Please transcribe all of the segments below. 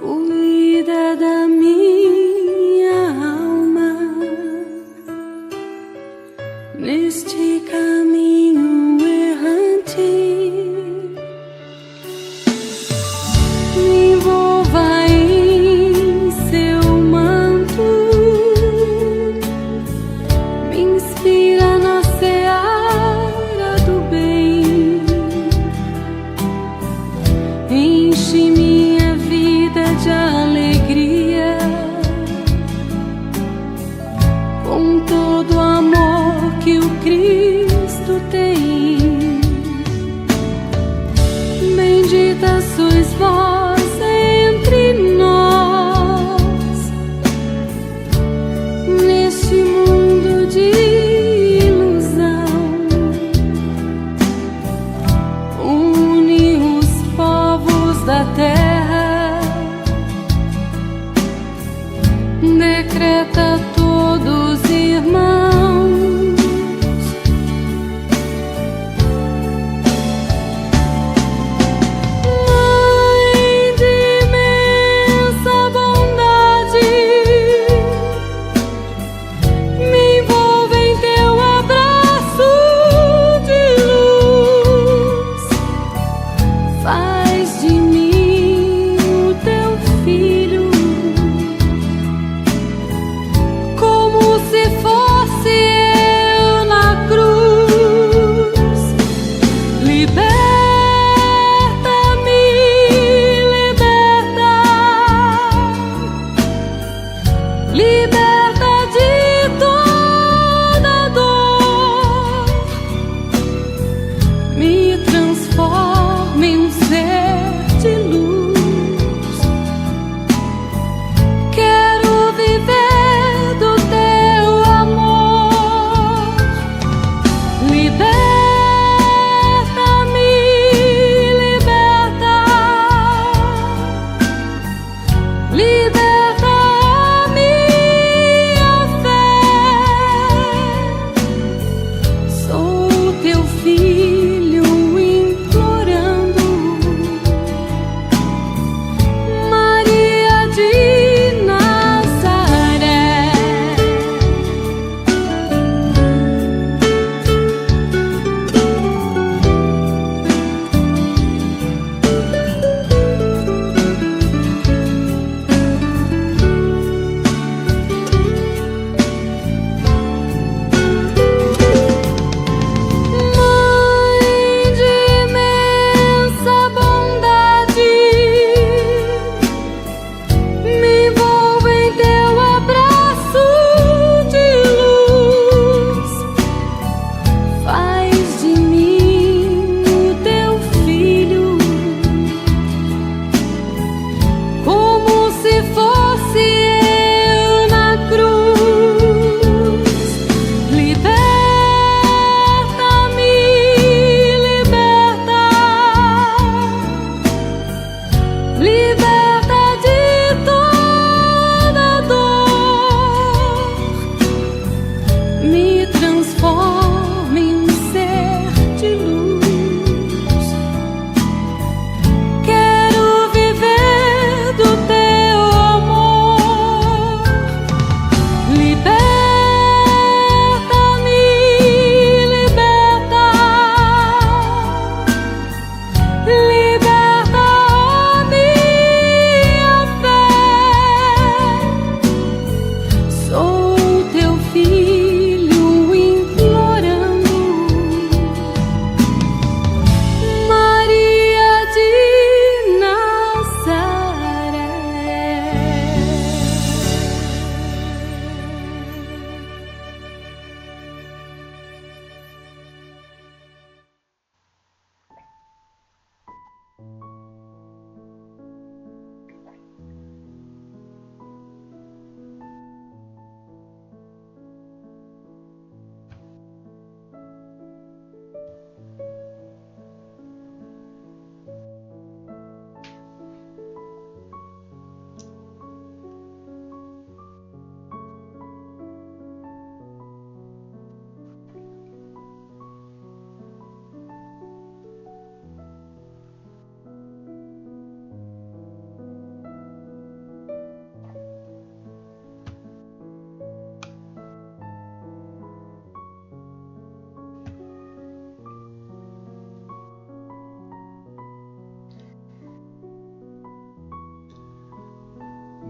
cuida da minha alma neste caminho errante. Me envolva em seu manto, me inspira na seara do bem, enche minha vida de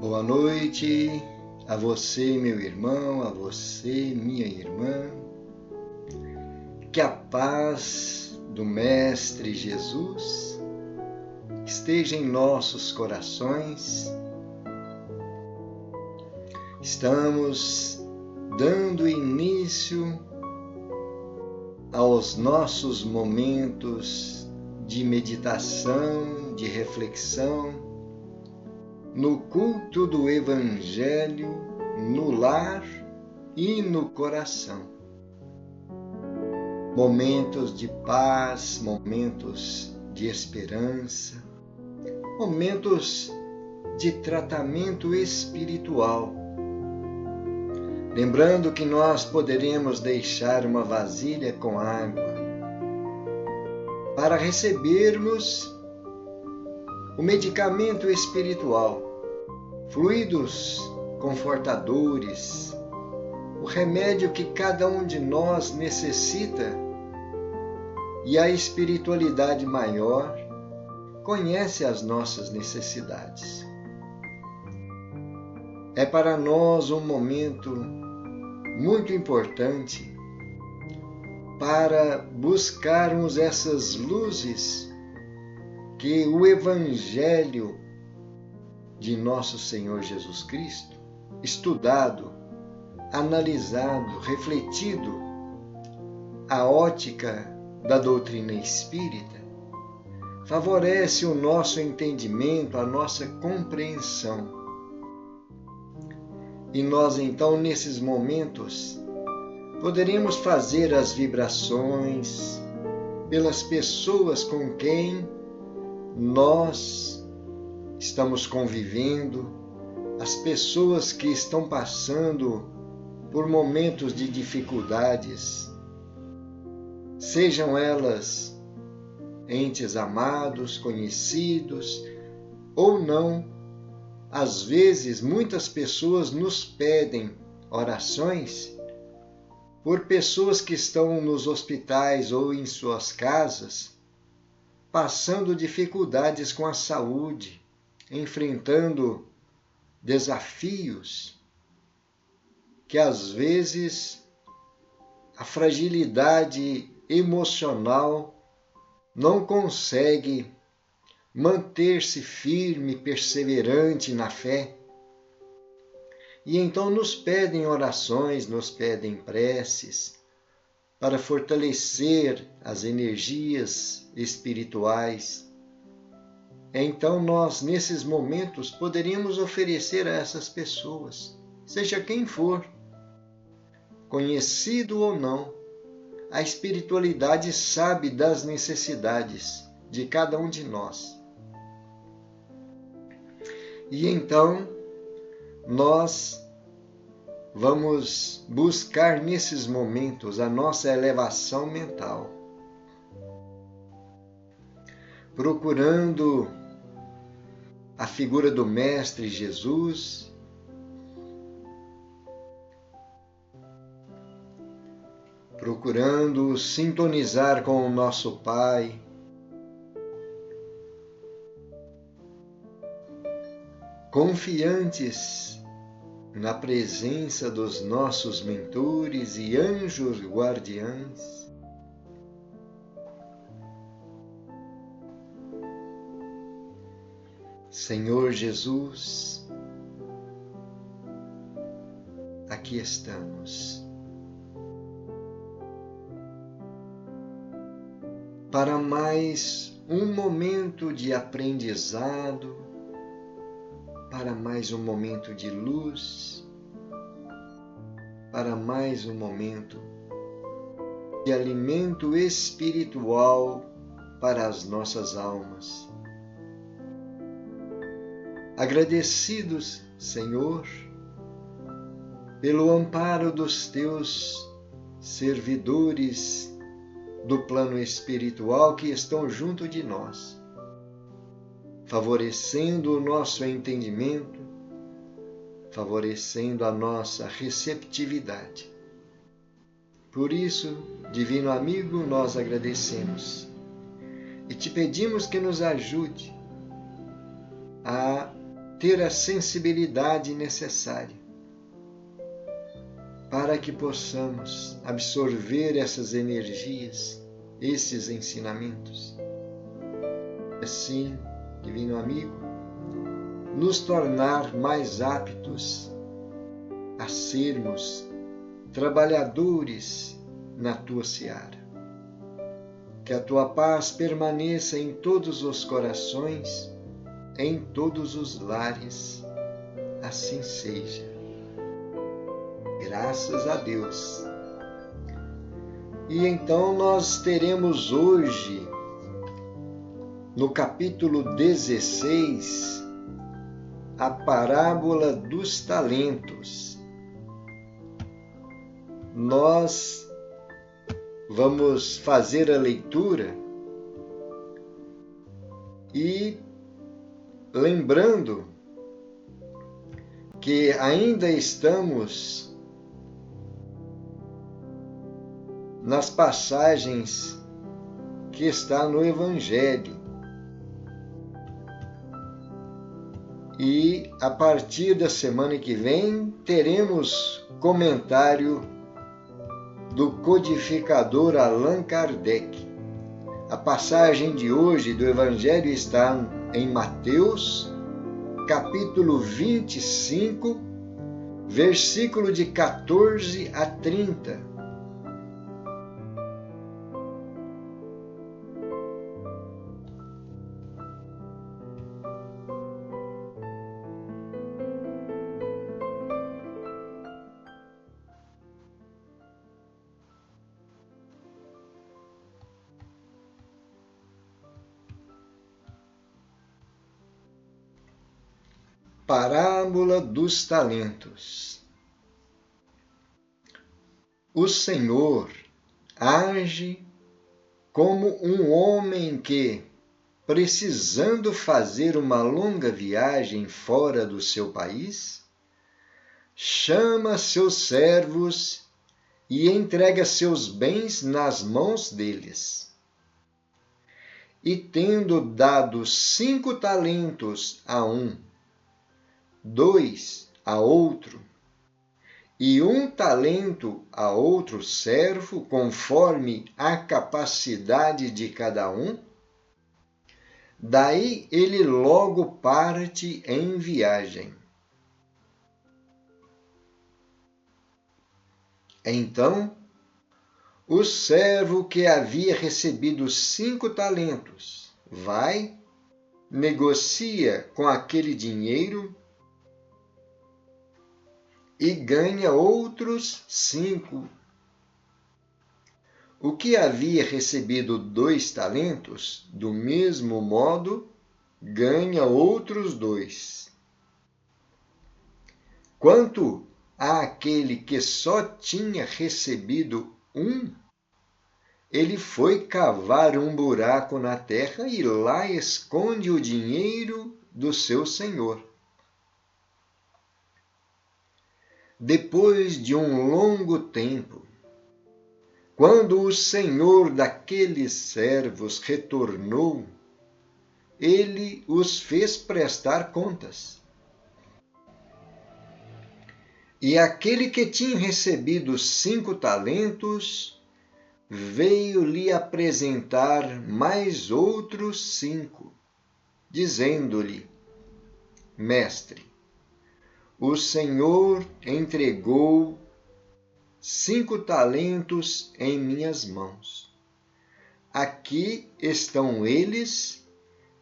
Boa noite a você, meu irmão, a você, minha irmã. Que a paz do Mestre Jesus esteja em nossos corações. Estamos dando início aos nossos momentos de meditação, de reflexão, no culto do Evangelho, no lar e no coração. Momentos de paz, momentos de esperança, momentos de tratamento espiritual. Lembrando que nós poderemos deixar uma vasilha com água para recebermos o medicamento espiritual, fluidos confortadores, o remédio que cada um de nós necessita, e a espiritualidade maior conhece as nossas necessidades. É para nós um momento muito importante para buscarmos essas luzes que o Evangelho de nosso Senhor Jesus Cristo, estudado, analisado, refletido, a ótica da doutrina espírita, favorece o nosso entendimento, a nossa compreensão. E nós, então, nesses momentos, poderemos fazer as vibrações pelas pessoas com quem nós estamos convivendo, as pessoas que estão passando por momentos de dificuldades, sejam elas entes amados, conhecidos ou não. Às vezes, muitas pessoas nos pedem orações por pessoas que estão nos hospitais ou em suas casas, passando dificuldades com a saúde, enfrentando desafios que às vezes a fragilidade emocional não consegue manter-se firme, perseverante na fé. E então nos pedem orações, nos pedem preces para fortalecer as energias espirituais. Então nós, nesses momentos, poderíamos oferecer a essas pessoas, seja quem for, conhecido ou não, a espiritualidade sabe das necessidades de cada um de nós. E então nós vamos buscar nesses momentos a nossa elevação mental, procurando a figura do Mestre Jesus, procurando sintonizar com o nosso Pai, confiantes na presença dos nossos mentores e anjos guardiães. Senhor Jesus, aqui estamos para mais um momento de aprendizado, para mais um momento de luz, para mais um momento de alimento espiritual para as nossas almas. Agradecidos, Senhor, pelo amparo dos teus servidores do plano espiritual que estão junto de nós, favorecendo o nosso entendimento, favorecendo a nossa receptividade. Por isso, divino amigo, nós agradecemos e te pedimos que nos ajude a ter a sensibilidade necessária para que possamos absorver essas energias, esses ensinamentos. Assim, divino amigo, nos tornar mais aptos a sermos trabalhadores na tua seara. Que a tua paz permaneça em todos os corações, em todos os lares. Assim seja. Graças a Deus. E então nós teremos hoje, no capítulo 16, a parábola dos talentos. Nós vamos fazer a leitura e lembrando que ainda estamos nas passagens que está no Evangelho. E a partir da semana que vem teremos comentário do codificador Allan Kardec. A passagem de hoje do Evangelho está em Mateus, capítulo 25, versículo de 14 a 30. Parábola dos talentos. O Senhor age como um homem que, precisando fazer uma longa viagem fora do seu país, chama seus servos e entrega seus bens nas mãos deles. E tendo dado 5 talentos a um, 2 a outro, e 1 talento a outro servo, conforme a capacidade de cada um, daí ele logo parte em viagem. Então, o servo que havia recebido 5 talentos vai, negocia com aquele dinheiro e ganha outros 5. O que havia recebido 2 talentos, do mesmo modo, ganha outros 2. Quanto àquele que só tinha recebido 1, ele foi cavar um buraco na terra e lá esconde o dinheiro do seu senhor. Depois de um longo tempo, quando o senhor daqueles servos retornou, ele os fez prestar contas. E aquele que tinha recebido 5 talentos veio lhe apresentar mais outros 5, dizendo-lhe: Mestre, o Senhor entregou 5 talentos em minhas mãos. Aqui estão eles,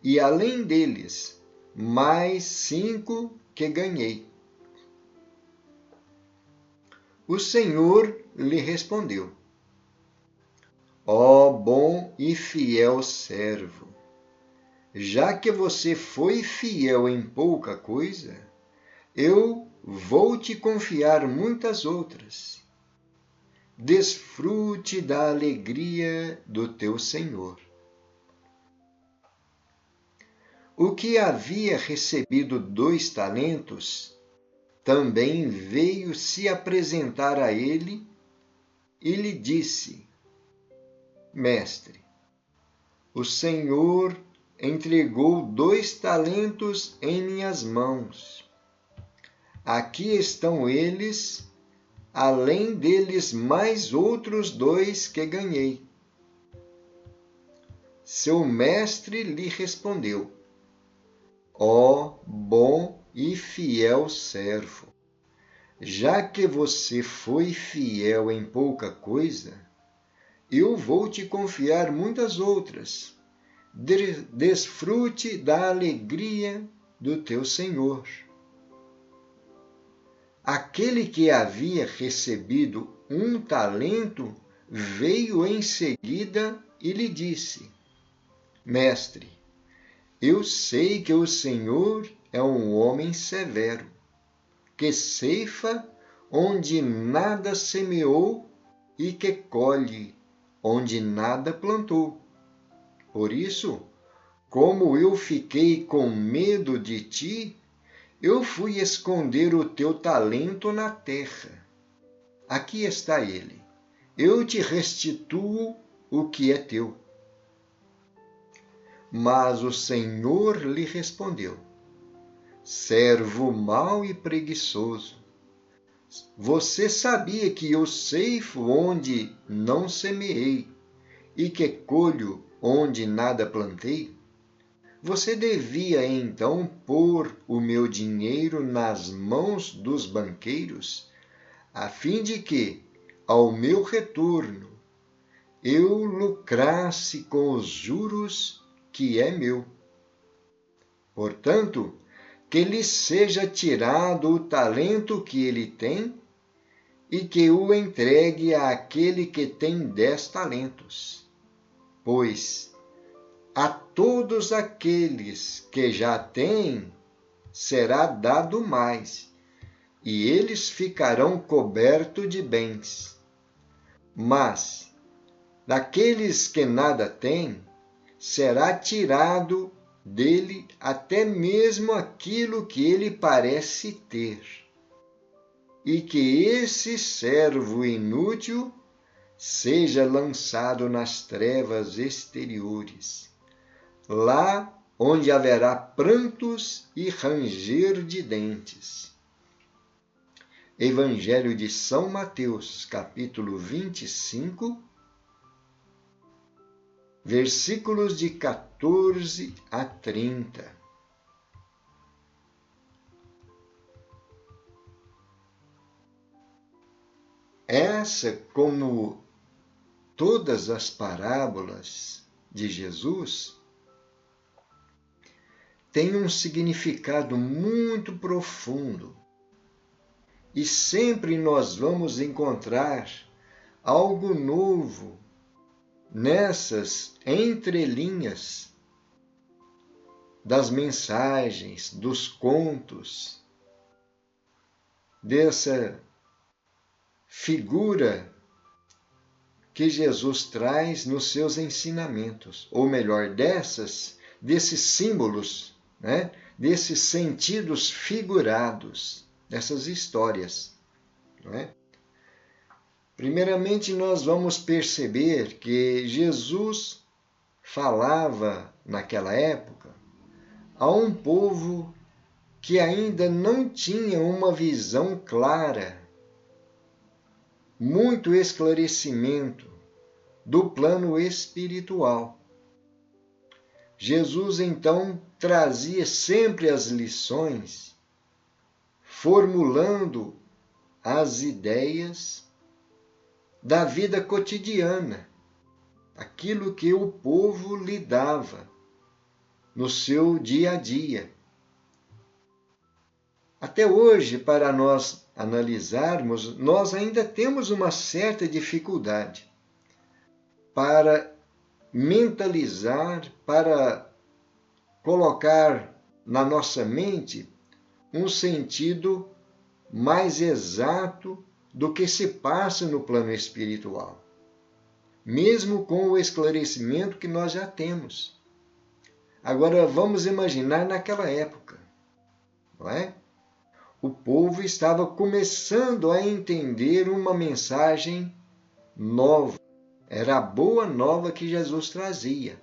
e além deles, mais 5 que ganhei. O Senhor lhe respondeu: Ó bom e fiel servo, já que você foi fiel em pouca coisa, eu vou te confiar muitas outras. Desfrute da alegria do teu Senhor. O que havia recebido 2 talentos também veio se apresentar a ele e lhe disse: Mestre, o Senhor entregou 2 talentos em minhas mãos. Aqui estão eles, além deles mais outros 2 que ganhei. Seu mestre lhe respondeu: ó bom e fiel servo, já que você foi fiel em pouca coisa, eu vou te confiar muitas outras. Desfrute da alegria do teu Senhor. Aquele que havia recebido 1 talento veio em seguida e lhe disse: mestre, eu sei que o Senhor é um homem severo, que ceifa onde nada semeou e que colhe onde nada plantou. Por isso, como eu fiquei com medo de ti, eu fui esconder o teu talento na terra. Aqui está ele. Eu te restituo o que é teu. Mas o Senhor lhe respondeu: servo mau e preguiçoso, você sabia que eu ceifo onde não semeei e que colho onde nada plantei? Você devia então pôr o meu dinheiro nas mãos dos banqueiros, a fim de que, ao meu retorno, eu lucrasse com os juros que é meu. Portanto, que lhe seja tirado o talento que ele tem e que o entregue àquele que tem 10 talentos. Pois a todos aqueles que já têm será dado mais, e eles ficarão cobertos de bens. Mas daqueles que nada têm, será tirado dele até mesmo aquilo que ele parece ter. E que esse servo inútil seja lançado nas trevas exteriores, lá onde haverá prantos e ranger de dentes. Evangelho de São Mateus, capítulo 25, versículos de 14 a 30. Essa, como todas as parábolas de Jesus, tem um significado muito profundo. E sempre nós vamos encontrar algo novo nessas entrelinhas das mensagens, dos contos, dessa figura que Jesus traz nos seus ensinamentos, ou melhor, desses símbolos, né? Desses sentidos figurados, dessas histórias. Não é? Primeiramente, nós vamos perceber que Jesus falava, naquela época, a um povo que ainda não tinha uma visão clara, muito esclarecimento do plano espiritual. Jesus, então, trazia sempre as lições, formulando as ideias da vida cotidiana, aquilo que o povo lidava no seu dia a dia. Até hoje, para nós analisarmos, nós ainda temos uma certa dificuldade para mentalizar, para colocar na nossa mente um sentido mais exato do que se passa no plano espiritual, mesmo com o esclarecimento que nós já temos. Agora, vamos imaginar naquela época, não é? O povo estava começando a entender uma mensagem nova. Era a boa nova que Jesus trazia.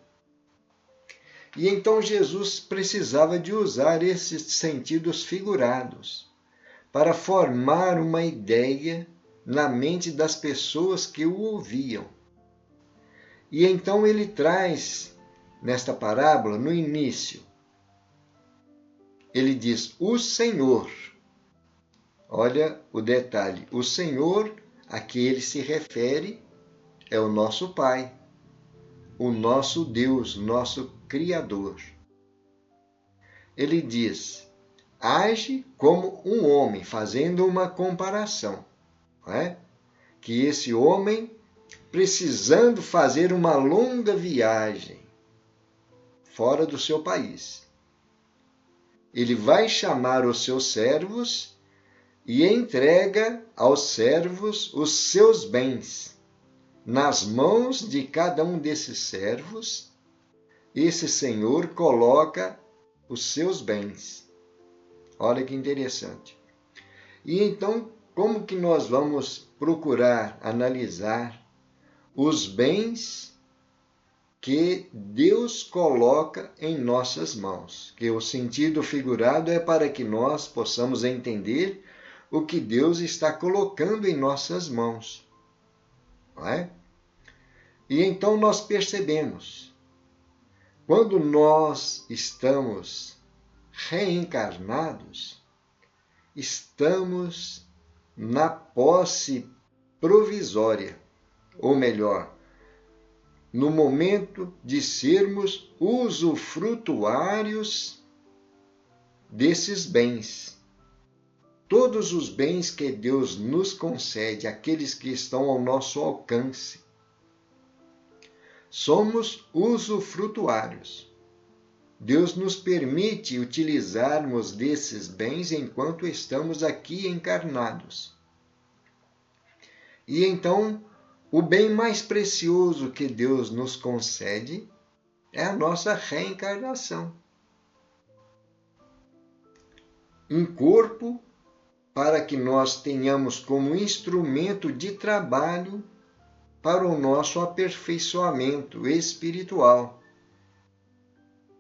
E então Jesus precisava de usar esses sentidos figurados para formar uma ideia na mente das pessoas que o ouviam. E então ele traz, nesta parábola, no início, ele diz, o Senhor. Olha o detalhe, o Senhor a que ele se refere é o nosso Pai, o nosso Deus, nosso Criador. Ele diz, age como um homem, fazendo uma comparação, não é? Que esse homem, precisando fazer uma longa viagem fora do seu país, ele vai chamar os seus servos e entrega aos servos os seus bens. Nas mãos de cada um desses servos, esse senhor coloca os seus bens. Olha que interessante. E então, como que nós vamos procurar analisar os bens que Deus coloca em nossas mãos? Que o sentido figurado é para que nós possamos entender o que Deus está colocando em nossas mãos. Não é? E então nós percebemos, quando nós estamos reencarnados, estamos na posse provisória, ou melhor, no momento de sermos usufrutuários desses bens. Todos os bens que Deus nos concede, aqueles que estão ao nosso alcance, somos usufrutuários. Deus nos permite utilizarmos desses bens enquanto estamos aqui encarnados. E então, o bem mais precioso que Deus nos concede é a nossa reencarnação. Um corpo para que nós tenhamos como instrumento de trabalho para o nosso aperfeiçoamento espiritual,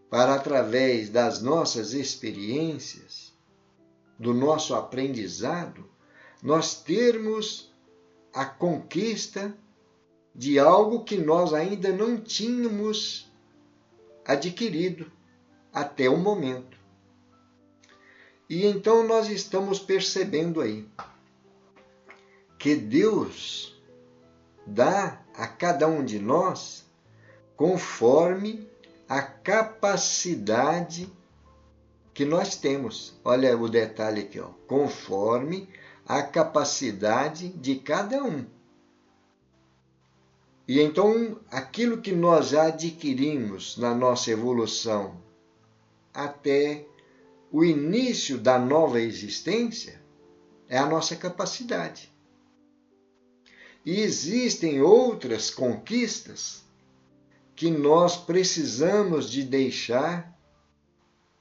para através das nossas experiências, do nosso aprendizado, nós termos a conquista de algo que nós ainda não tínhamos adquirido até o momento. E então nós estamos percebendo aí que Deus dá a cada um de nós conforme a capacidade que nós temos. Olha o detalhe aqui, ó. Conforme a capacidade de cada um. E então, aquilo que nós já adquirimos na nossa evolução até o início da nova existência é a nossa capacidade. E existem outras conquistas que nós precisamos de deixar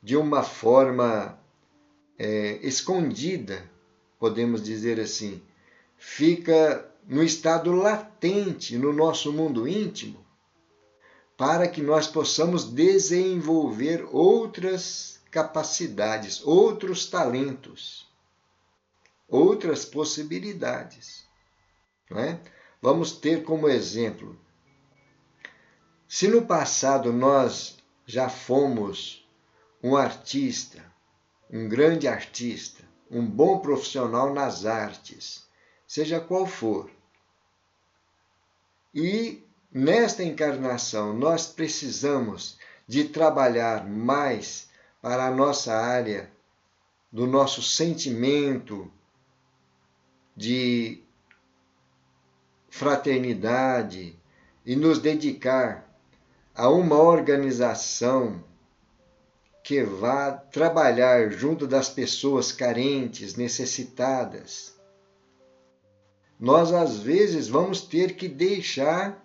de uma forma escondida, podemos dizer assim, fica no estado latente no nosso mundo íntimo, para que nós possamos desenvolver outras capacidades, outros talentos, outras possibilidades. Não é? Vamos ter como exemplo, se no passado nós já fomos um artista, um grande artista, um bom profissional nas artes, seja qual for, e nesta encarnação nós precisamos de trabalhar mais para a nossa área do nosso sentimento de fraternidade e nos dedicar a uma organização que vá trabalhar junto das pessoas carentes, necessitadas. Nós, às vezes, vamos ter que deixar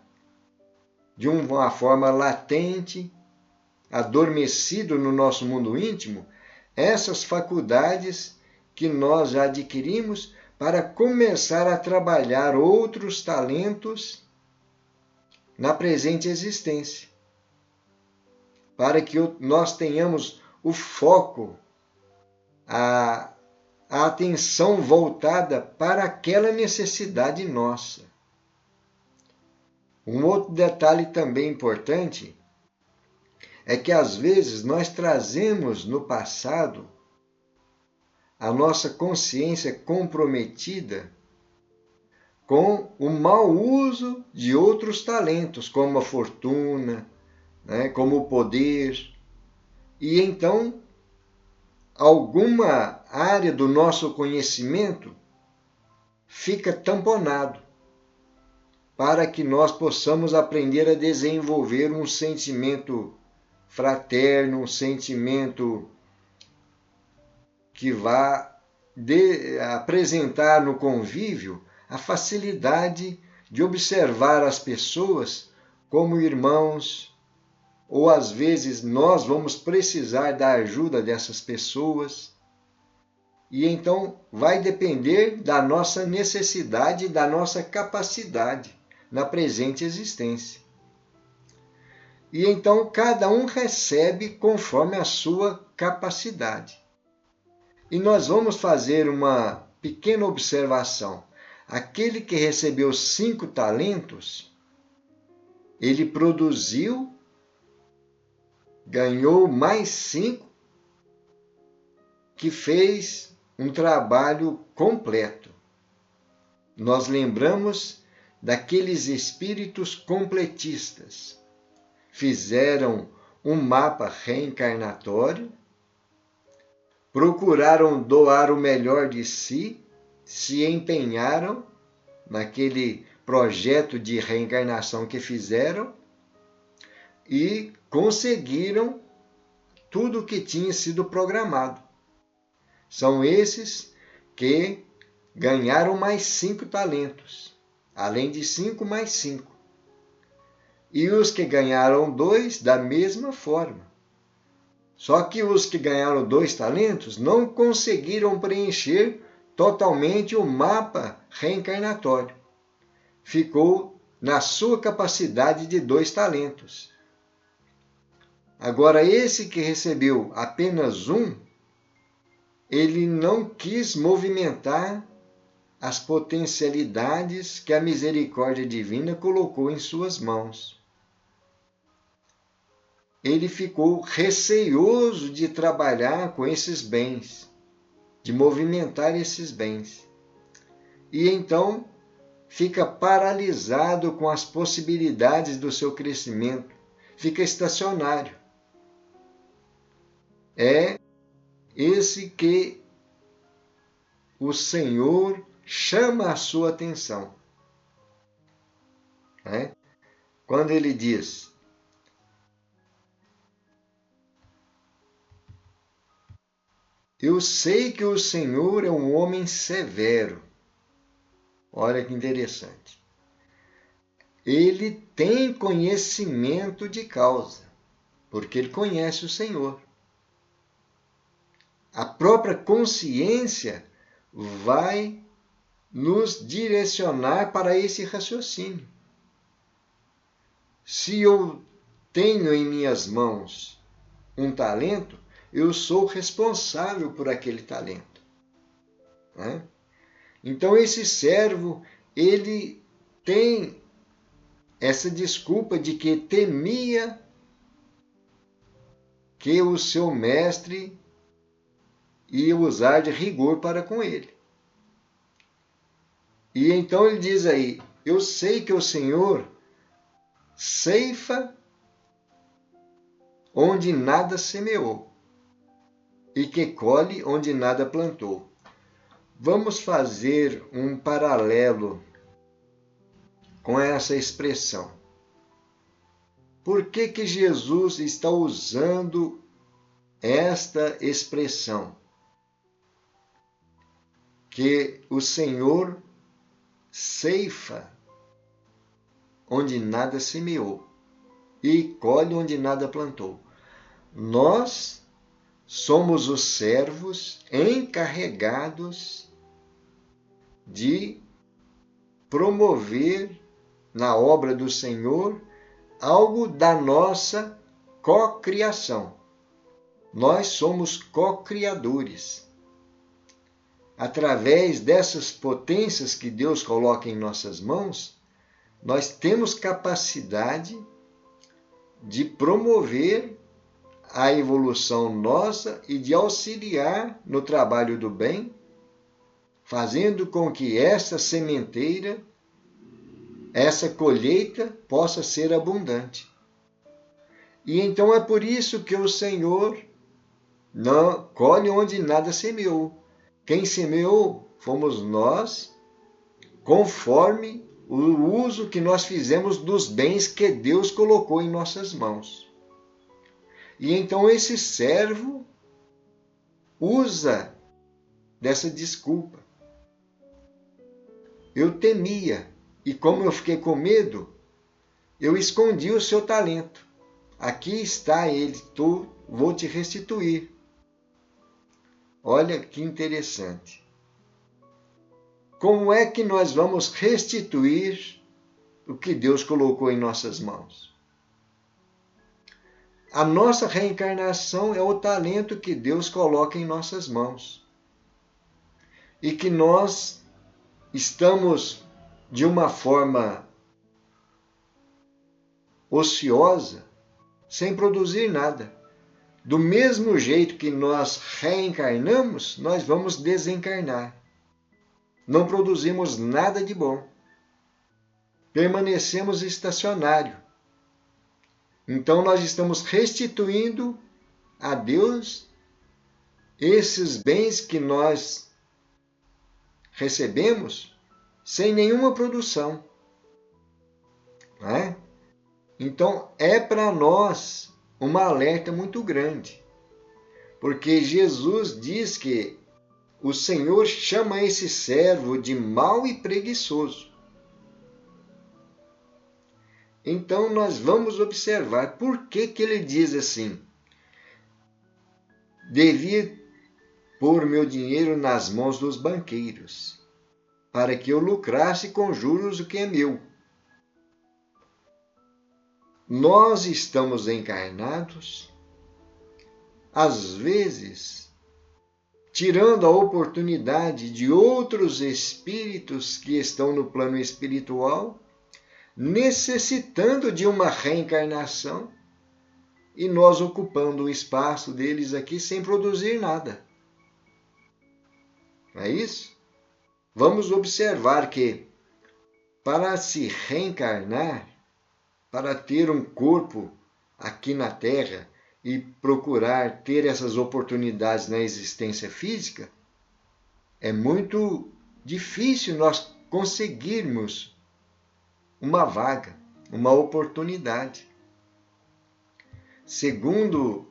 de uma forma latente, adormecido no nosso mundo íntimo, essas faculdades que nós já adquirimos para começar a trabalhar outros talentos na presente existência. para que nós tenhamos o foco, a atenção voltada para aquela necessidade nossa. Um outro detalhe também importante é que às vezes nós trazemos no passado a nossa consciência comprometida com o mau uso de outros talentos, como a fortuna, né, como o poder. E então, alguma área do nosso conhecimento fica tamponado para que nós possamos aprender a desenvolver um sentimento fraterno, um sentimento que vá apresentar no convívio a facilidade de observar as pessoas como irmãos, ou às vezes nós vamos precisar da ajuda dessas pessoas. E então vai depender da nossa necessidade e da nossa capacidade na presente existência. E então cada um recebe conforme a sua capacidade. E nós vamos fazer uma pequena observação. Aquele que recebeu 5 talentos, ele produziu, ganhou mais 5, que fez um trabalho completo. Nós lembramos daqueles espíritos completistas. Fizeram um mapa reencarnatório, procuraram doar o melhor de si, se empenharam naquele projeto de reencarnação que fizeram e conseguiram tudo o que tinha sido programado. São esses que ganharam mais 5 talentos, além de 5 mais 5. E os que ganharam 2 da mesma forma. Só que os que ganharam 2 talentos não conseguiram preencher totalmente o mapa reencarnatório. Ficou na sua capacidade de 2 talentos. Agora, esse que recebeu apenas 1, ele não quis movimentar as potencialidades que a misericórdia divina colocou em suas mãos. Ele ficou receioso de trabalhar com esses bens, de movimentar esses bens. E então fica paralisado com as possibilidades do seu crescimento, fica estacionário. É esse que o Senhor chama a sua atenção. Quando ele diz: eu sei que o Senhor é um homem severo. Olha que interessante. Ele tem conhecimento de causa, porque ele conhece o Senhor. A própria consciência vai nos direcionar para esse raciocínio. Se eu tenho em minhas mãos um talento, eu sou responsável por aquele talento. Então esse servo, ele tem essa desculpa de que temia que o seu mestre ia usar de rigor para com ele. E então ele diz aí: eu sei que o Senhor ceifa onde nada semeou e que colhe onde nada plantou. Vamos fazer um paralelo com essa expressão. Por que Jesus está usando esta expressão? Que o Senhor ceifa onde nada semeou e colhe onde nada plantou. Nós somos os servos encarregados de promover na obra do Senhor algo da nossa cocriação. Nós somos co-criadores. Através dessas potências que Deus coloca em nossas mãos, nós temos capacidade de promover a evolução nossa e de auxiliar no trabalho do bem, fazendo com que essa sementeira, essa colheita possa ser abundante. E então é por isso que o Senhor não colhe onde nada semeou. Quem semeou fomos nós, conforme o uso que nós fizemos dos bens que Deus colocou em nossas mãos. E então esse servo usa dessa desculpa. Eu temia, e como eu fiquei com medo, eu escondi o seu talento. Aqui está ele, vou te restituir. Olha que interessante. Como é que nós vamos restituir o que Deus colocou em nossas mãos? A nossa reencarnação é o talento que Deus coloca em nossas mãos. E que nós estamos, de uma forma ociosa, sem produzir nada. Do mesmo jeito que nós reencarnamos, nós vamos desencarnar. Não produzimos nada de bom. Permanecemos estacionários. Então nós estamos restituindo a Deus esses bens que nós recebemos sem nenhuma produção. Não é? Então é para nós uma alerta muito grande, porque Jesus diz que o Senhor chama esse servo de mau e preguiçoso. Então nós vamos observar por que ele diz assim: devia pôr meu dinheiro nas mãos dos banqueiros, para que eu lucrasse com juros o que é meu. Nós estamos encarnados, às vezes, tirando a oportunidade de outros espíritos que estão no plano espiritual, necessitando de uma reencarnação, e nós ocupando o espaço deles aqui sem produzir nada. Não é isso? Vamos observar que, para se reencarnar, para ter um corpo aqui na Terra e procurar ter essas oportunidades na existência física, é muito difícil nós conseguirmos uma vaga, uma oportunidade. Segundo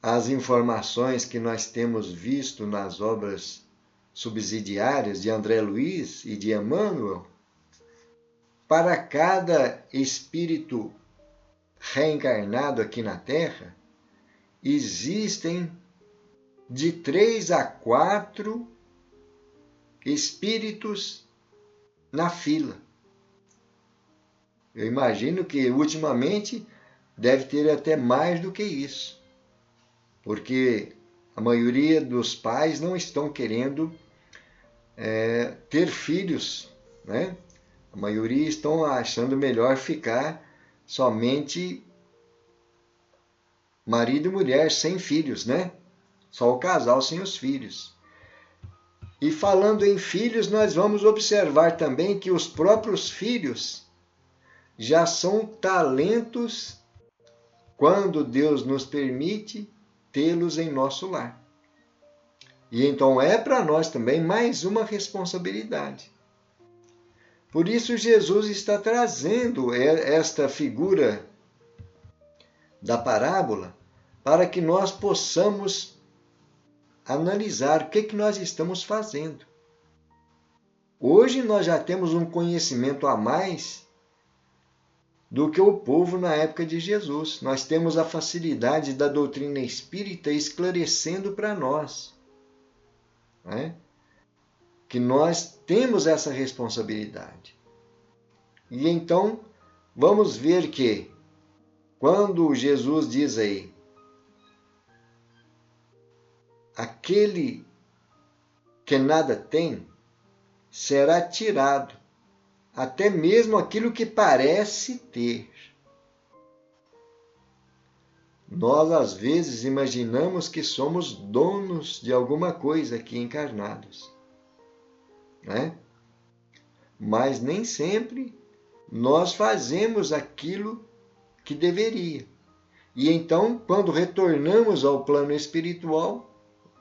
as informações que nós temos visto nas obras subsidiárias de André Luiz e de Emmanuel, para cada espírito reencarnado aqui na Terra, existem de 3 a 4 espíritos na fila. Eu imagino que ultimamente deve ter até mais do que isso, porque a maioria dos pais não estão querendo ter filhos, né? A maioria estão achando melhor ficar somente marido e mulher sem filhos, né? Só o casal sem os filhos. E falando em filhos, nós vamos observar também que os próprios filhos já são talentos quando Deus nos permite tê-los em nosso lar. E então é para nós também mais uma responsabilidade. Por isso Jesus está trazendo esta figura da parábola para que nós possamos analisar o que nós estamos fazendo. Hoje nós já temos um conhecimento a mais do que o povo na época de Jesus. Nós temos a facilidade da doutrina espírita esclarecendo para nós, né? Que nós temos essa responsabilidade. E então, vamos ver que quando Jesus diz aí, aquele que nada tem será tirado, até mesmo aquilo que parece ter. Nós, às vezes, imaginamos que somos donos de alguma coisa aqui encarnados, né? Mas nem sempre nós fazemos aquilo que deveria. E então, quando retornamos ao plano espiritual,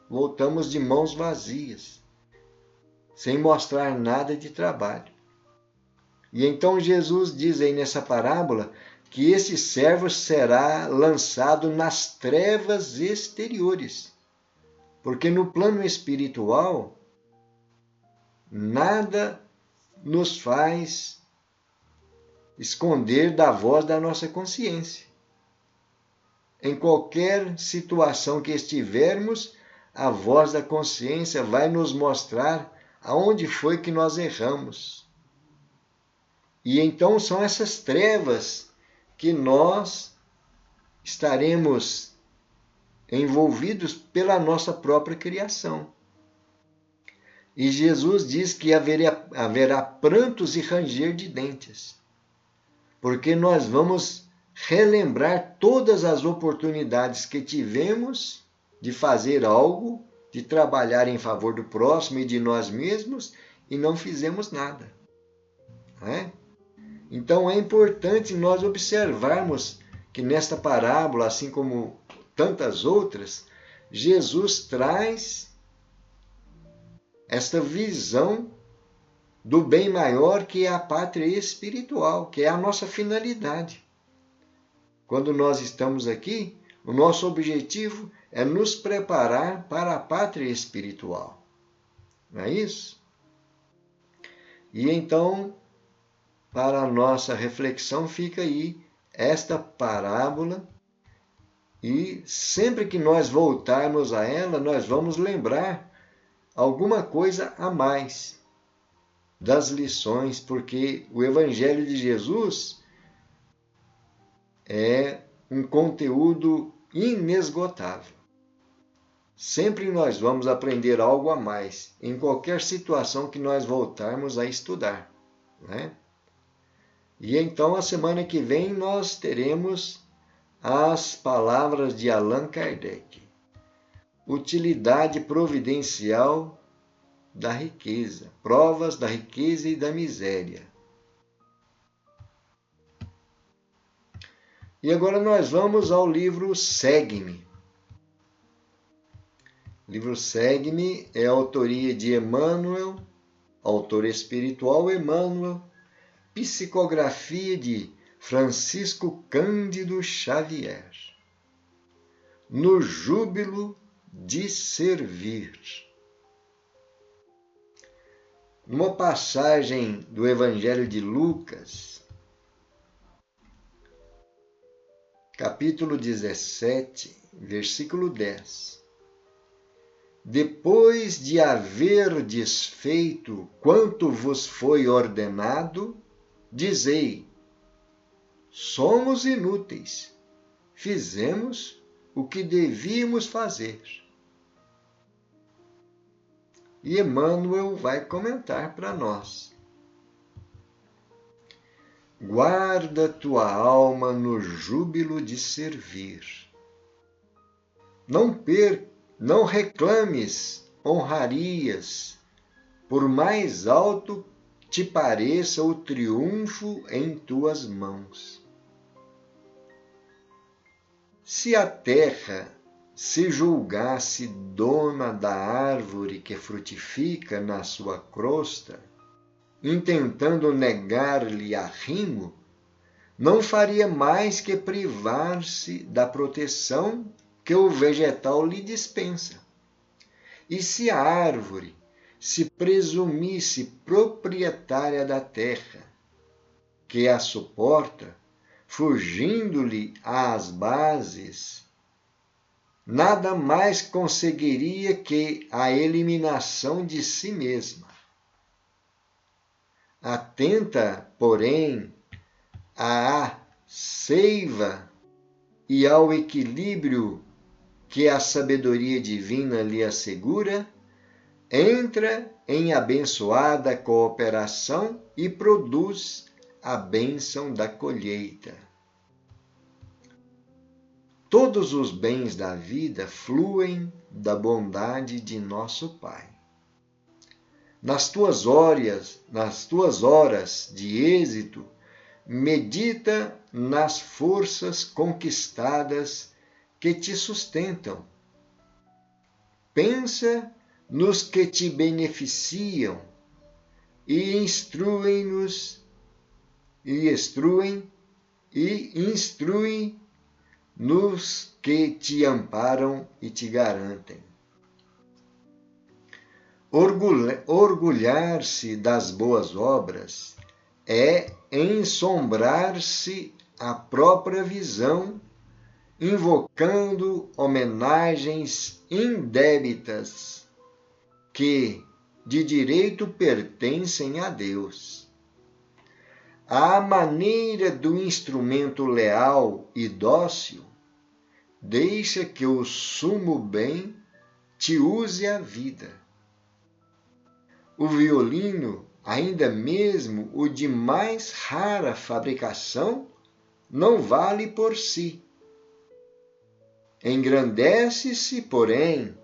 voltamos de mãos vazias, sem mostrar nada de trabalho. E então Jesus diz aí nessa parábola que esse servo será lançado nas trevas exteriores. Porque no plano espiritual, nada nos faz esconder da voz da nossa consciência. Em qualquer situação que estivermos, a voz da consciência vai nos mostrar aonde foi que nós erramos. E então são essas trevas que nós estaremos envolvidos pela nossa própria criação. E Jesus diz que haverá prantos e ranger de dentes, porque nós vamos relembrar todas as oportunidades que tivemos de fazer algo, de trabalhar em favor do próximo e de nós mesmos, e não fizemos nada. Não é? Então é importante nós observarmos que nesta parábola, assim como tantas outras, Jesus traz esta visão do bem maior que é a pátria espiritual, que é a nossa finalidade. Quando nós estamos aqui, o nosso objetivo é nos preparar para a pátria espiritual. Não é isso? E então, para a nossa reflexão, fica aí esta parábola, e sempre que nós voltarmos a ela, nós vamos lembrar alguma coisa a mais das lições, porque o Evangelho de Jesus é um conteúdo inesgotável. Sempre nós vamos aprender algo a mais, em qualquer situação que nós voltarmos a estudar, né? E então, a semana que vem, nós teremos as palavras de Allan Kardec. Utilidade providencial da riqueza, provas da riqueza e da miséria. E agora nós vamos ao livro Segue-me. O livro Segue-me é a autoria de Emmanuel, autor espiritual Emmanuel, psicografia de Francisco Cândido Xavier. No júbilo de servir. Uma passagem do Evangelho de Lucas, capítulo 17, versículo 10. Depois de haverdes feito quanto vos foi ordenado, dizei: somos inúteis, fizemos o que devíamos fazer. E Emmanuel vai comentar para nós. Guarda tua alma no júbilo de servir. Não reclames honrarias, por mais alto te pareça o triunfo em tuas mãos. Se a terra se julgasse dona da árvore que frutifica na sua crosta, intentando negar-lhe arrimo, não faria mais que privar-se da proteção que o vegetal lhe dispensa. E se a árvore se presumisse proprietária da terra que a suporta, fugindo-lhe às bases, nada mais conseguiria que a eliminação de si mesma. Atenta, porém, à seiva e ao equilíbrio que a sabedoria divina lhe assegura, entra em abençoada cooperação e produz a bênção da colheita. Todos os bens da vida fluem da bondade de nosso Pai. Nas tuas horas de êxito, medita nas forças conquistadas que te sustentam. Pensa nos que te beneficiam e instruem nos que te amparam e te garantem. Orgulhar-se das boas obras é ensombrar-se a própria visão, invocando homenagens indébitas que de direito pertencem a Deus. À maneira do instrumento leal e dócil, deixa que o sumo bem te use a vida. O violino, ainda mesmo o de mais rara fabricação, não vale por si. Engrandece-se, porém,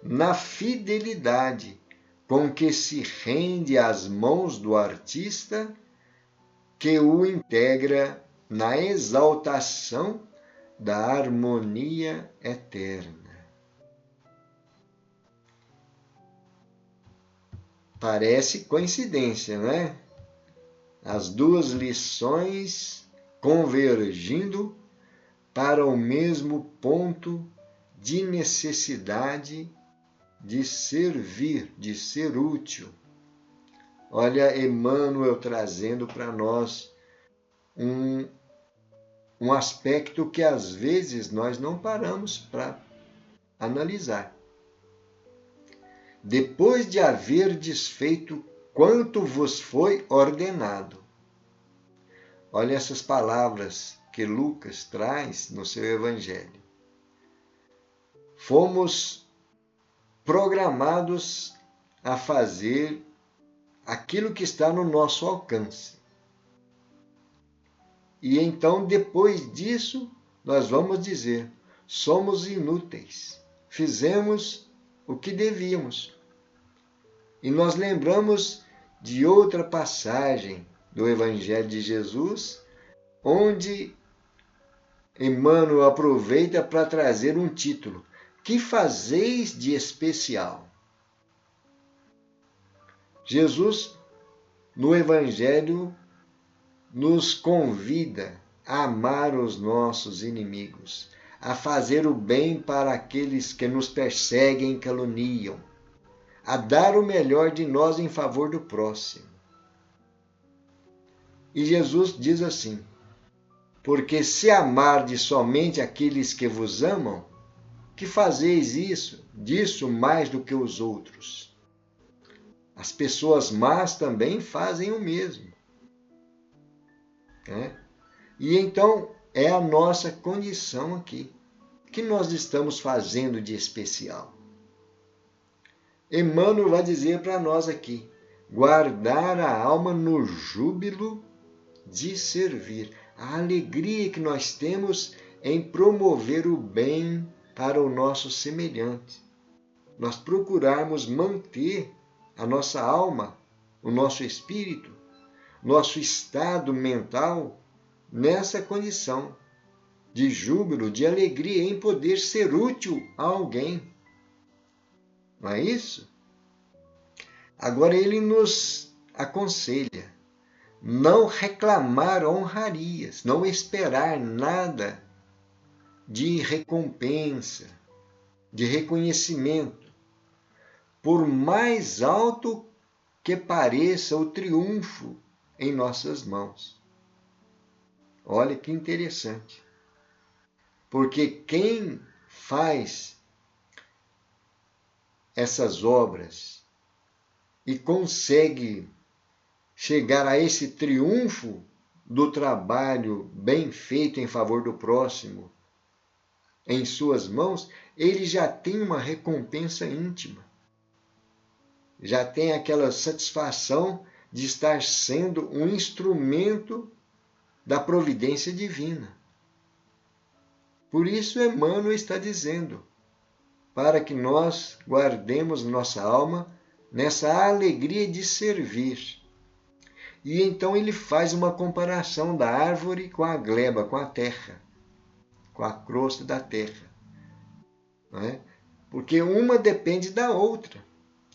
na fidelidade com que se rende às mãos do artista que o integra na exaltação da harmonia eterna. Parece coincidência, né? As duas lições convergindo para o mesmo ponto de necessidade de servir, de ser útil. Olha, Emmanuel trazendo para nós um aspecto que às vezes nós não paramos para analisar. Depois de haver desfeito quanto vos foi ordenado. Olha essas palavras que Lucas traz no seu Evangelho. Fomos programados a fazer aquilo que está no nosso alcance. E então, depois disso, nós vamos dizer, somos inúteis, fizemos o que devíamos. E nós lembramos de outra passagem do Evangelho de Jesus, onde Emmanuel aproveita para trazer um título. Que fazeis de especial? Jesus, no Evangelho, nos convida a amar os nossos inimigos, a fazer o bem para aqueles que nos perseguem e caluniam, a dar o melhor de nós em favor do próximo. E Jesus diz assim, porque se amardes somente aqueles que vos amam, que fazeis disso mais do que os outros? As pessoas más também fazem o mesmo. E então é a nossa condição aqui. O que nós estamos fazendo de especial? Emmanuel vai dizer para nós aqui, guardar a alma no júbilo de servir. A alegria que nós temos em promover o bem para o nosso semelhante. Nós procurarmos manter a nossa alma, o nosso espírito, nosso estado mental nessa condição de júbilo, de alegria em poder ser útil a alguém. Não é isso? Agora ele nos aconselha não reclamar honrarias, não esperar nada de recompensa, de reconhecimento, por mais alto que pareça o triunfo em nossas mãos. Olha que interessante. Porque quem faz essas obras e consegue chegar a esse triunfo do trabalho bem feito em favor do próximo, em suas mãos, ele já tem uma recompensa íntima. Já tem aquela satisfação de estar sendo um instrumento da providência divina. Por isso, Emmanuel está dizendo, para que nós guardemos nossa alma nessa alegria de servir. E então ele faz uma comparação da árvore com a gleba, com a terra, com a crosta da terra. Não é? Porque uma depende da outra.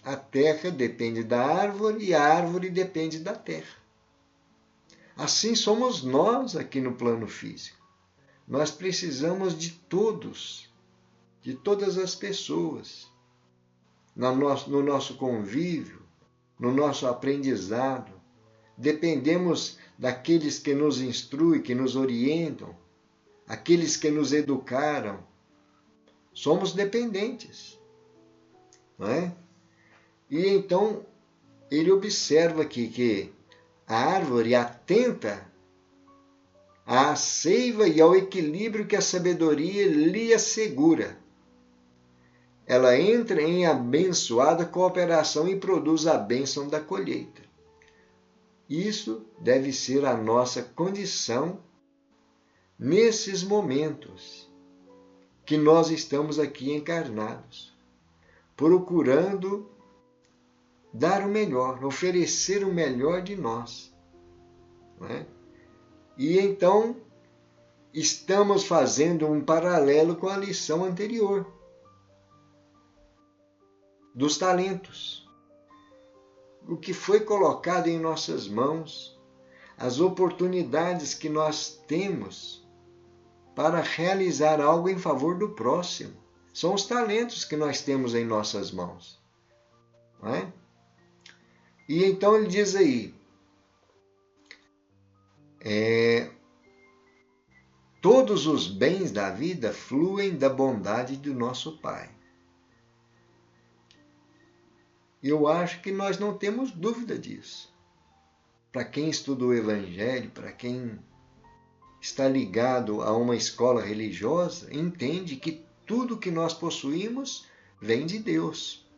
A terra depende da árvore e a árvore depende da terra. Assim somos nós aqui no plano físico. Nós precisamos de todos, de todas as pessoas, no nosso convívio, no nosso aprendizado. Dependemos daqueles que nos instruem, que nos orientam, aqueles que nos educaram. Somos dependentes, não é? E então ele observa aqui que a árvore atenta à seiva e ao equilíbrio que a sabedoria lhe assegura. Ela entra em abençoada cooperação e produz a bênção da colheita. Isso deve ser a nossa condição nesses momentos que nós estamos aqui encarnados, procurando dar o melhor, oferecer o melhor de nós. Não é? E então estamos fazendo um paralelo com a lição anterior dos talentos. O que foi colocado em nossas mãos, as oportunidades que nós temos para realizar algo em favor do próximo. São os talentos que nós temos em nossas mãos. Não é? E então ele diz aí, todos os bens da vida fluem da bondade do nosso Pai. Eu acho que nós não temos dúvida disso. Para quem estuda o Evangelho, para quem está ligado a uma escola religiosa, entende que tudo que nós possuímos vem de Deus.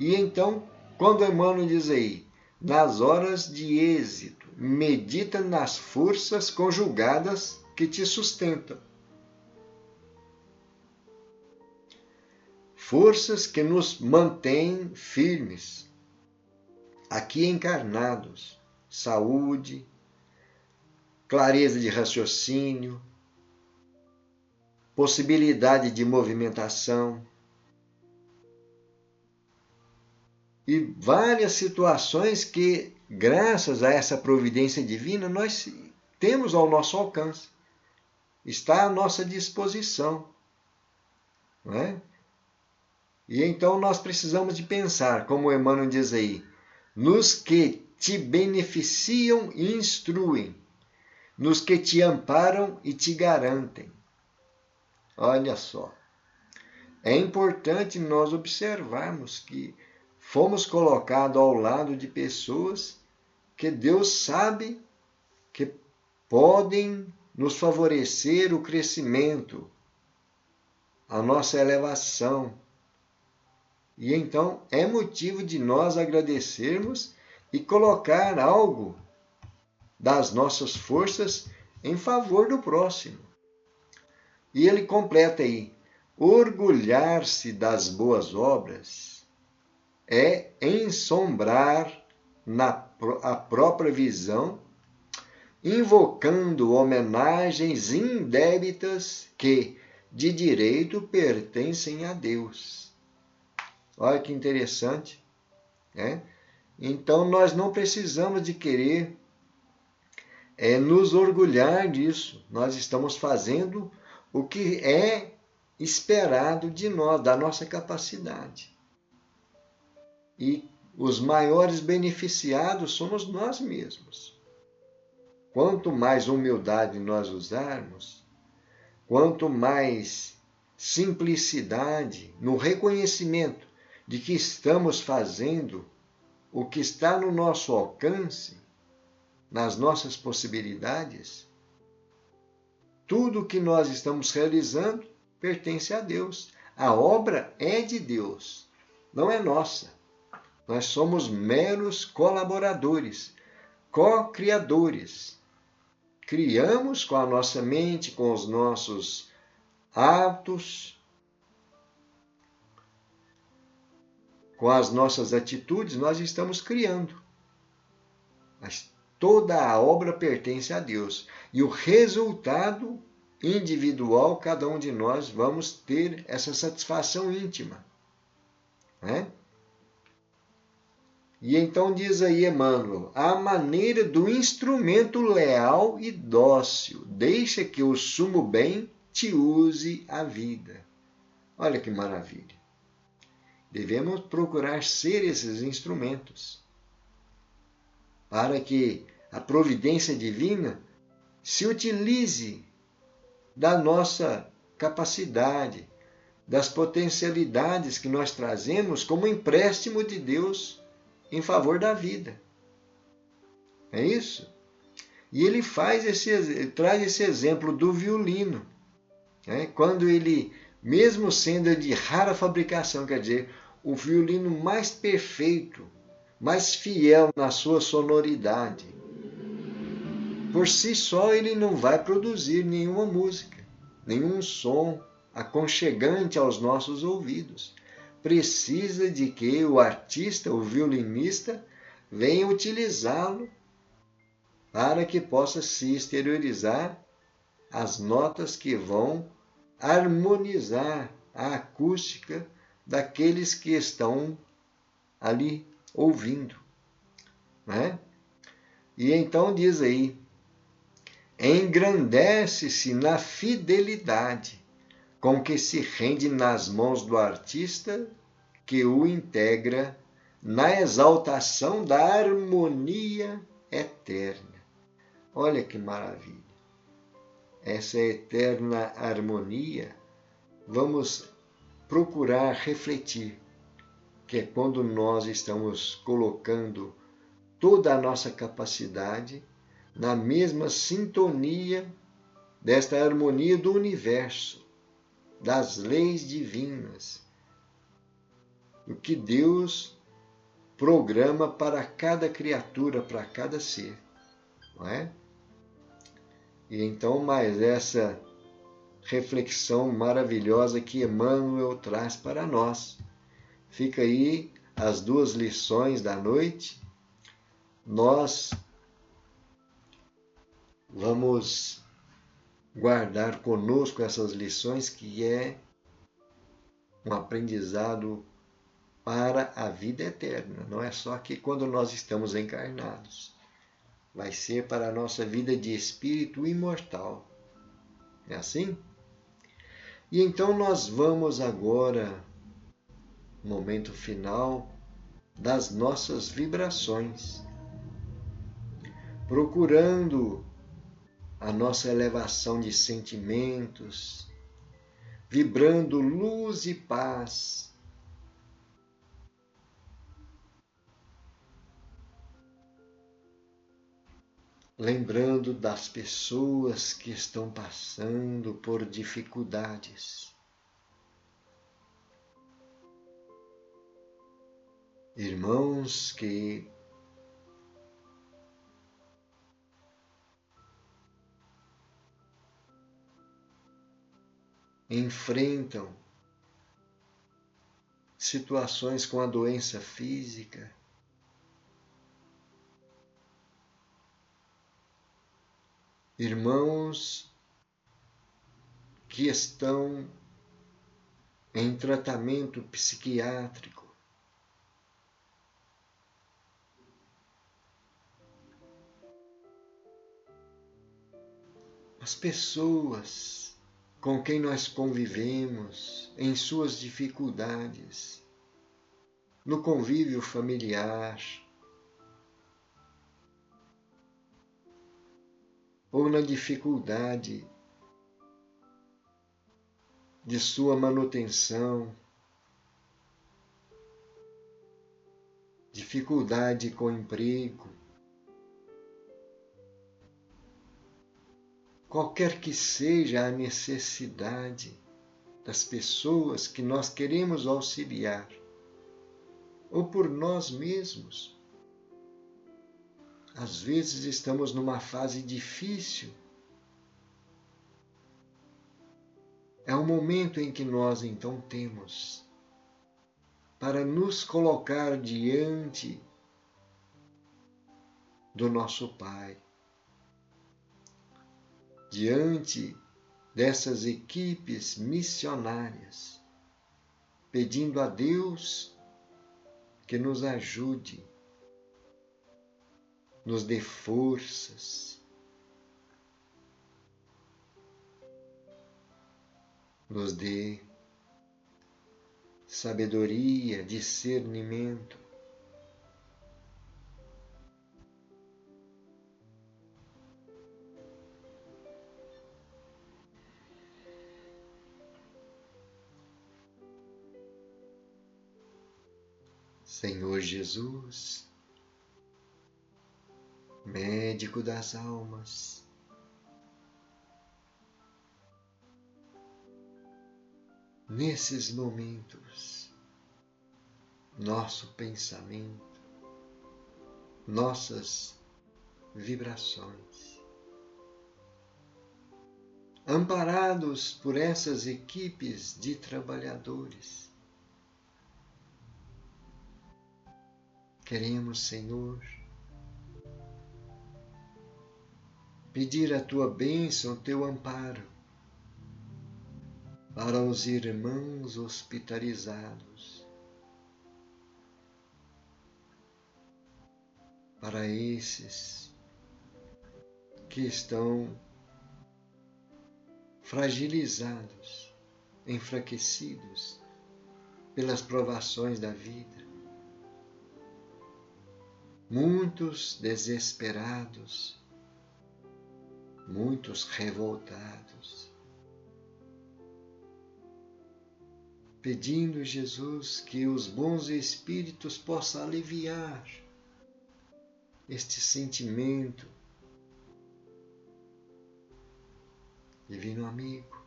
E então, quando Emmanuel diz aí, nas horas de êxito, medita nas forças conjugadas que te sustentam. Forças que nos mantêm firmes, aqui encarnados, saúde, clareza de raciocínio, possibilidade de movimentação e várias situações que, graças a essa providência divina, nós temos ao nosso alcance, está à nossa disposição, não é? E então nós precisamos de pensar, como o Emmanuel diz aí, nos que te beneficiam e instruem, nos que te amparam e te garantem. Olha só, é importante nós observarmos que fomos colocados ao lado de pessoas que Deus sabe que podem nos favorecer o crescimento, a nossa elevação. E então é motivo de nós agradecermos e colocar algo das nossas forças em favor do próximo. E ele completa aí, orgulhar-se das boas obras é ensombrar a própria visão, invocando homenagens indébitas que, de direito, pertencem a Deus. Olha que interessante, né? Então, nós não precisamos de querer nos orgulhar disso. Nós estamos fazendo o que é esperado de nós, da nossa capacidade. E os maiores beneficiados somos nós mesmos. Quanto mais humildade nós usarmos, quanto mais simplicidade no reconhecimento de que estamos fazendo o que está no nosso alcance, nas nossas possibilidades, tudo que nós estamos realizando pertence a Deus. A obra é de Deus, não é nossa. Nós somos meros colaboradores, co-criadores. Criamos com a nossa mente, com os nossos atos, com as nossas atitudes, nós estamos criando. Mas toda a obra pertence a Deus. E o resultado individual, cada um de nós vamos ter essa satisfação íntima. Né? E então diz aí Emmanuel, a maneira do instrumento leal e dócil, deixa que o sumo bem te use a vida. Olha que maravilha. Devemos procurar ser esses instrumentos, para que a providência divina se utilize da nossa capacidade, das potencialidades que nós trazemos como empréstimo de Deus em favor da vida. É isso? E ele traz esse exemplo do violino. Né? Quando ele, mesmo sendo de rara fabricação, quer dizer, o violino mais perfeito, mais fiel na sua sonoridade, por si só ele não vai produzir nenhuma música, nenhum som aconchegante aos nossos ouvidos. Precisa de que o artista, o violinista, venha utilizá-lo para que possa se exteriorizar as notas que vão harmonizar a acústica daqueles que estão ali ouvindo. Né? E então diz aí, engrandece-se na fidelidade com que se rende nas mãos do artista que o integra na exaltação da harmonia eterna. Olha que maravilha! Essa eterna harmonia, vamos procurar refletir, que é quando nós estamos colocando toda a nossa capacidade na mesma sintonia desta harmonia do universo, das leis divinas, o que Deus programa para cada criatura, para cada ser. Não é? E então, mais essa reflexão maravilhosa que Emmanuel traz para nós. Fica aí as 2 lições da noite. Nós vamos guardar conosco essas lições, que é um aprendizado para a vida eterna. Não é só que quando nós estamos encarnados. Vai ser para a nossa vida de espírito imortal. É assim? E então nós vamos agora, no momento final, das nossas vibrações, procurando a nossa elevação de sentimentos, vibrando luz e paz. Lembrando das pessoas que estão passando por dificuldades. Irmãos que enfrentam situações com a doença física, irmãos que estão em tratamento psiquiátrico, as pessoas com quem nós convivemos em suas dificuldades, no convívio familiar, ou na dificuldade de sua manutenção, dificuldade com emprego, qualquer que seja a necessidade das pessoas que nós queremos auxiliar, ou por nós mesmos. Às vezes estamos numa fase difícil. É o momento em que nós então temos para nos colocar diante do nosso Pai, diante dessas equipes missionárias, pedindo a Deus que nos ajude, nos dê forças, nos dê sabedoria, discernimento. Senhor Jesus, médico das almas, nesses momentos, nosso pensamento, nossas vibrações, amparados por essas equipes de trabalhadores, queremos, Senhor, pedir a Tua bênção, o Teu amparo para os irmãos hospitalizados, para esses que estão fragilizados, enfraquecidos pelas provações da vida, muitos desesperados, muitos revoltados, pedindo, Jesus, que os bons espíritos possam aliviar este sentimento. Divino amigo,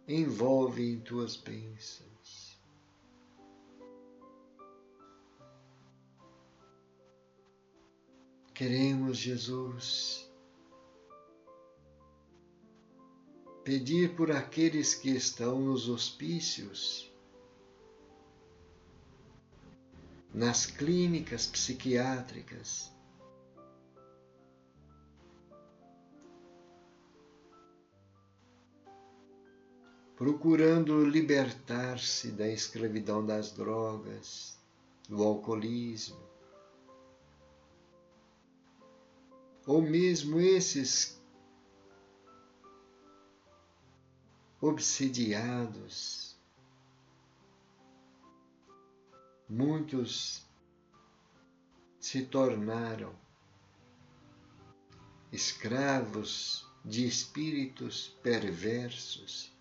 envolve em tuas bênçãos. Queremos, Jesus, pedir por aqueles que estão nos hospícios, nas clínicas psiquiátricas, procurando libertar-se da escravidão das drogas, do alcoolismo, ou mesmo esses obsediados, muitos se tornaram escravos de espíritos perversos.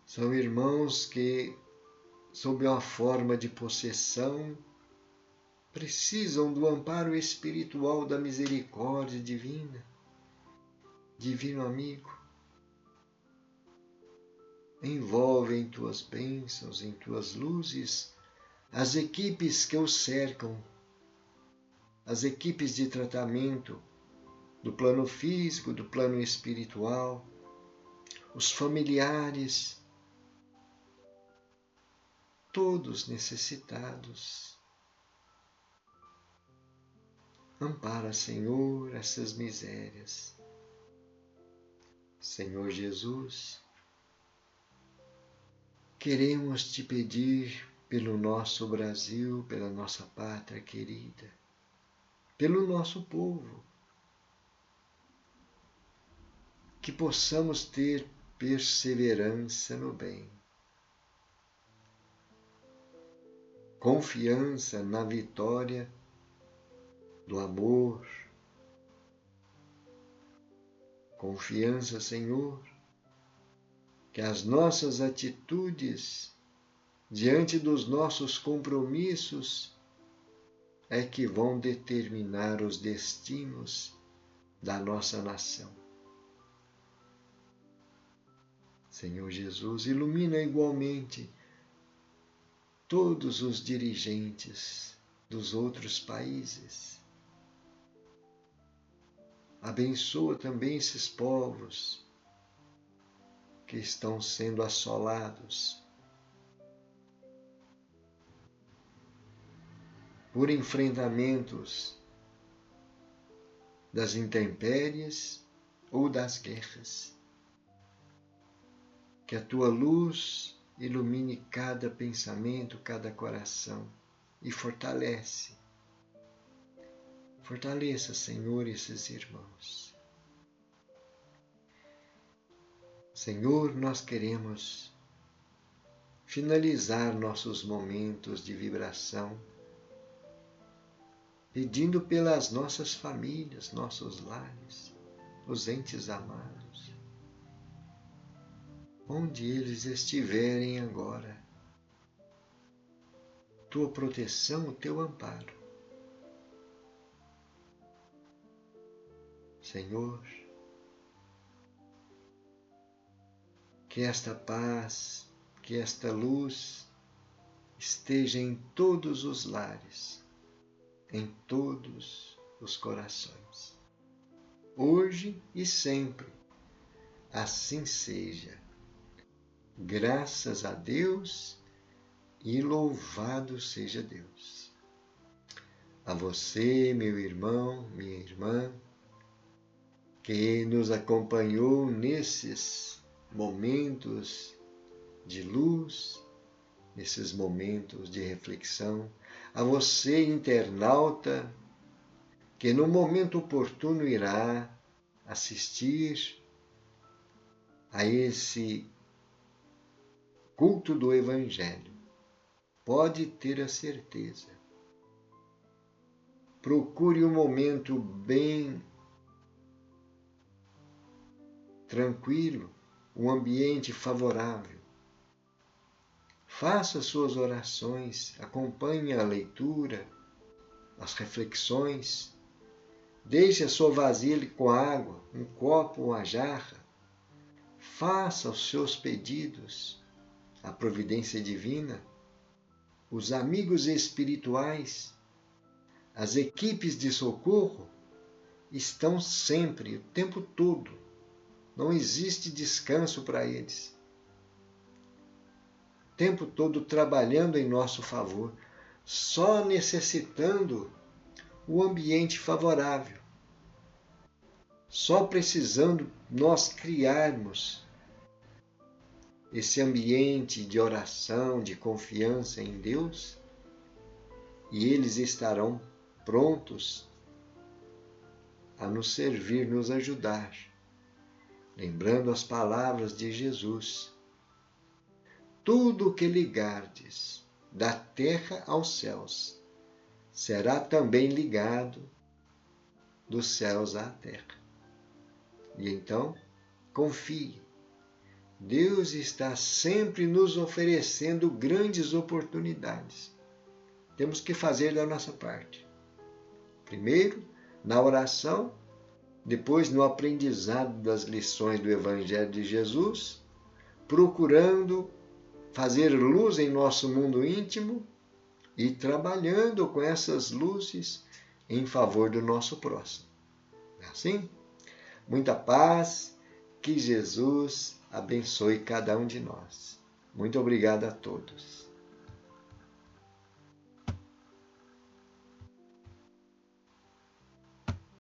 São irmãos que, sob uma forma de possessão, precisam do amparo espiritual da misericórdia divina. Divino amigo, envolve em tuas bênçãos, em tuas luzes, as equipes que os cercam, as equipes de tratamento do plano físico, do plano espiritual, os familiares, todos necessitados. Ampara, Senhor, essas misérias. Senhor Jesus, queremos te pedir pelo nosso Brasil, pela nossa pátria querida, pelo nosso povo, que possamos ter perseverança no bem, confiança na vitória do amor, confiança, Senhor, que as nossas atitudes diante dos nossos compromissos é que vão determinar os destinos da nossa nação. Senhor Jesus, ilumina igualmente todos os dirigentes dos outros países. Abençoa também esses povos que estão sendo assolados por enfrentamentos das intempéries ou das guerras. Que a tua luz ilumine cada pensamento, cada coração e fortaleça, Senhor, esses irmãos. Senhor, nós queremos finalizar nossos momentos de vibração pedindo pelas nossas famílias, nossos lares, os entes amados, onde eles estiverem agora. Tua proteção, o teu amparo. Senhor, que esta paz, que esta luz esteja em todos os lares, em todos os corações, hoje e sempre. Assim seja. Graças a Deus e louvado seja Deus. A você, meu irmão, minha irmã, que nos acompanhou nesses momentos de luz, nesses momentos de reflexão, a você, internauta, que no momento oportuno irá assistir a esse culto do Evangelho, pode ter a certeza. Procure um momento bem tranquilo, um ambiente favorável. Faça suas orações, acompanhe a leitura, as reflexões. Deixe a sua vasilha com água, um copo ou uma jarra. Faça os seus pedidos à providência divina, os amigos espirituais, as equipes de socorro estão sempre, o tempo todo. Não existe descanso para eles. O tempo todo trabalhando em nosso favor, só necessitando o ambiente favorável. Só precisando nós criarmos esse ambiente de oração, de confiança em Deus, e eles estarão prontos a nos servir, nos ajudar. Lembrando as palavras de Jesus: tudo o que ligardes da terra aos céus será também ligado dos céus à terra. E então, confie. Deus está sempre nos oferecendo grandes oportunidades. Temos que fazer da nossa parte. Primeiro, na oração, depois no aprendizado das lições do Evangelho de Jesus, procurando fazer luz em nosso mundo íntimo e trabalhando com essas luzes em favor do nosso próximo. É assim? Muita paz, que Jesus abençoe cada um de nós. Muito obrigado a todos.